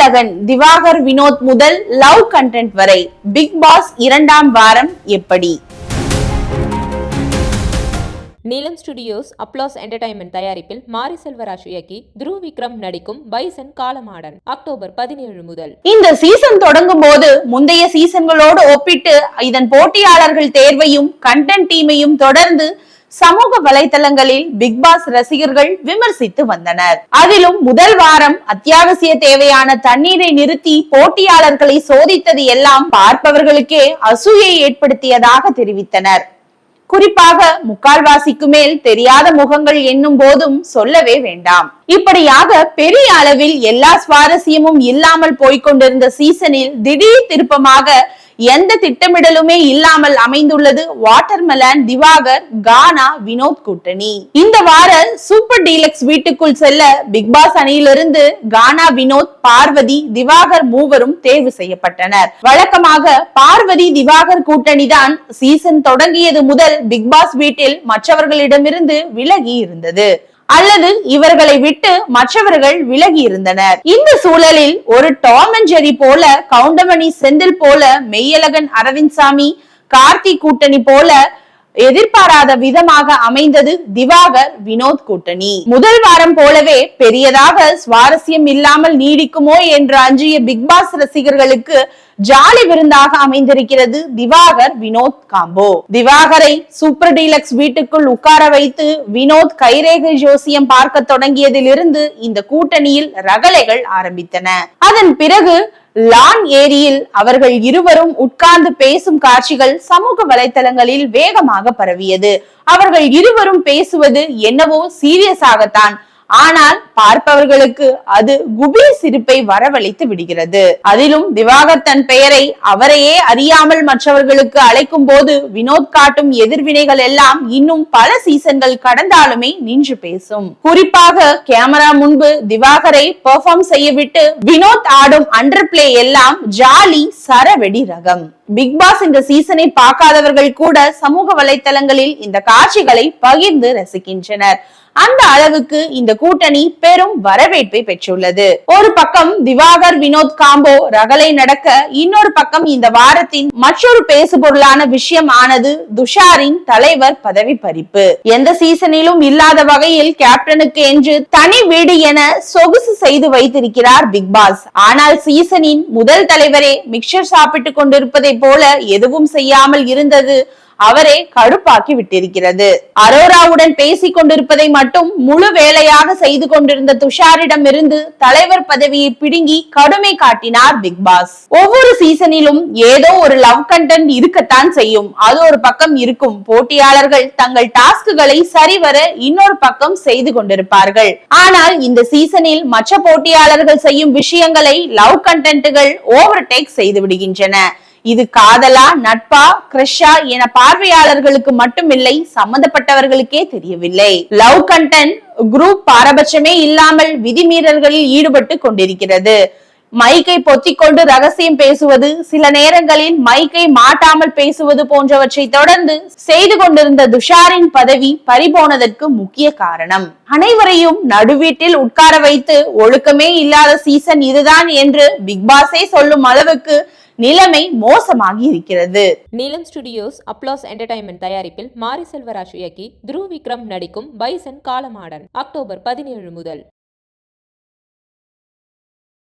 மெய்யழகன் திவாகர் வினோத் முதல் love content வரை big pass 2ஆம் வாரம் எப்படி? நீலம் ஸ்டுடியோஸ் அப்ளாஸ் என்டர்டைன்மெண்ட் தயாரிப்பில் மாரி செல்வராஜ் இயக்கி துருவ் விக்ரம் நடிக்கும் பைசன் காலமாடன் அக்டோபர் 17 முதல். இந்த சீசன் தொடங்கும் போது முந்தைய சீசன்களோடு ஒப்பிட்டு இதன் போட்டியாளர்கள் தேர்வையும் கண்டென்ட் டீமையும் தொடர்ந்து சமூக வலைதளங்களில் பிக் பாஸ் ரசிகர்கள் விமர்சித்து வந்தனர். அதிலும் முதல் வாரம் அத்தியாவசிய தேவையான தண்ணீரை நிறுத்தி போட்டியாளர்களை சோதித்தது எல்லாம் பார்ப்பவர்களுக்கே அசூயை ஏற்படுத்தியதாக தெரிவித்தனர். குறிப்பாக முக்கால்வாசிக்கு மேல் தெரியாத முகங்கள் என்னும் போதும் சொல்லவே வேண்டாம். இப்படியாக பெரிய அளவில் எல்லா சுவாரஸ்யமும் இல்லாமல் போய்கொண்டிருந்த சீசனில் திடீர் திருப்பமாக எந்த திட்டமிடலுமே இல்லாமல் அமைந்துள்ளது வாட்டர்மெலன் திவாகர் கானா வினோத் கூட்டணி. இந்த வார சூப்பர் டீலக்ஸ் வீட்டுக்குள் செல்ல பிக் பாஸ் அணியிலிருந்து கானா வினோத் பார்வதி திவாகர் மூவரும் தேர்வு செய்யப்பட்டனர். வழக்கமாக பார்வதி திவாகர் கூட்டணி தான் சீசன் தொடங்கியது முதல் பிக் பாஸ் வீட்டில் மற்றவர்களிடமிருந்து விலகி இருந்தது அல்லது இவர்களை விட்டு மற்றவர்கள் விலகி இருந்தனர். இந்த சூழலில் ஒரு டாம் அண்ட் ஜெர்ரி போல, கவுண்டமணி செந்தில் போல, மெய்யழகன் அரவிந்த்சாமி கார்த்தி கூட்டணி போல எதிர்பாராத விதமாக அமைந்தது திவாகர் வினோத் கூட்டணி. முதல் வாரம் போலவே பெரியதாக சுவாரஸ்யம் இல்லாமல் நீடிக்குமோ என்று அஞ்சிய பிக் பாஸ் ரசிகர்களுக்கு ஜாலி விருந்தாக அமைந்திருக்கிறது திவாகர் வினோத் காம்போ. திவாகரை சூப்பர் டீலக்ஸ் வீட்டுக்குள் உட்கார வைத்து வினோத் கைரேகை ஜோசியம் பார்க்க தொடங்கியதிலிருந்து இந்த கூட்டணியில் ரகளைகள் ஆரம்பித்தன. அதன் பிறகு லான் ஏரியில் அவர்கள் இருவரும் உட்கார்ந்து பேசும் காட்சிகள் சமூக வலைதளங்களில் வேகமாக பரவியது. அவர்கள் இருவரும் பேசுவது என்னவோ சீரியஸாகத்தான், ஆனால் பார்ப்பவர்களுக்கு அது குபி சிரிப்பை வரவழைத்து விடுகிறது. அதிலும் திவாகர் தன் பெயரை அவரையே அறியாமல் மற்றவர்களுக்கு அழைக்கும் போது வினோத் காட்டும் எதிர்வினைகள் எல்லாம் இன்னும் பல சீசன்கள் கடந்தாலுமே நின்று பேசும். குறிப்பாக கேமரா முன்பு திவாகரை பெர்ஃபார்ம் செய்யவிட்டு வினோத் ஆடும் அண்டர் பிளே எல்லாம் ஜாலி சரவெடி ரகம். பிக் பாஸ் இந்த சீசனை பார்க்காதவர்கள் கூட சமூக வலைதளங்களில் இந்த காட்சிகளை பகிர்ந்து ரசிக்கின்றனர். அந்த அளவுக்கு இந்த கூட்டணி பெரும் வரவேற்பை பெற்றுள்ளது. ஒரு பக்கம் திவாகர் வினோத் காம்போ ரகளை நடக்க, இன்னொரு பக்கம் இந்த வாரத்தின் மற்றொரு பேசுபொருளான விஷயம் ஆனது துஷாரின் தலைவர் பதவி பறிப்பு. எந்த சீசனிலும் இல்லாத வகையில் கேப்டனுக்கு என்று தனி வீடு என சொகுசு செய்து வைத்திருக்கிறார் பிக் பாஸ். ஆனால் சீசனின் முதல் தலைவரே மிக்சர் சாப்பிட்டுக் கொண்டிருப்பதை போல எதுவும் செய்யாமல் இருந்தது அவரே கடுப்பாக்கி விட்டிருக்கிறது. அரோராவுடன் பேசிக் கொண்டிருப்பதை மட்டும் முழு வேலையாக செய்து கொண்டிருந்த துஷாரிடம் இருந்து தலைவர் பதவியை பிடுங்கி கடுமை காட்டினார் பிக் பாஸ். ஒவ்வொரு சீசனிலும் ஏதோ ஒரு லவ் கண்டென்ட் இருக்கத்தான் செய்யும். அது ஒரு பக்கம் இருக்கும். போட்டியாளர்கள் தங்கள் டாஸ்குகளை சரிவர இன்னொரு பக்கம் செய்து கொண்டிருப்பார்கள். ஆனால் இந்த சீசனில் மற்ற போட்டியாளர்கள் செய்யும் விஷயங்களை லவ் கண்டென்ட்டுகள் ஓவர்டேக் செய்து விடுகின்றன. இது காதலா, நட்பா, கிரஷா என பார்வையாளர்களுக்கு மட்டுமில்லை, சம்பந்தப்பட்டவர்களுக்கே தெரியவில்லை. லவ் கண்டென்ட் குரூப் பாரபட்சமே இல்லாமல் விதிமீறல்களில் ஈடுபட்டு கொண்டிருக்கிறது. மைக்கை பொத்திக்கொண்டு ரகசியம் பேசுவது, சில நேரங்களில் மைக்கை மாட்டாமல் பேசுவது போன்றவற்றை தொடர்ந்து செய்து கொண்டிருந்த துஷாரின் பதவி பறிபோனதற்கு முக்கிய காரணம். அனைவரையும் நடுவீட்டில் உட்கார வைத்து ஒழுக்கமே இல்லாத சீசன் இதுதான் என்று பிக் பாஸே சொல்லும் அளவுக்கு நிலைமை மோசமாகி இருக்கிறது. நீலம் ஸ்டுடியோஸ் அப்ளாஸ் என்டர்டைன்மெண்ட் தயாரிப்பில் மாரி செல்வராஜ் இயக்கி துருவ் விக்ரம் நடிக்கும் பைசன் காலமாடன் அக்டோபர் 17 முதல்.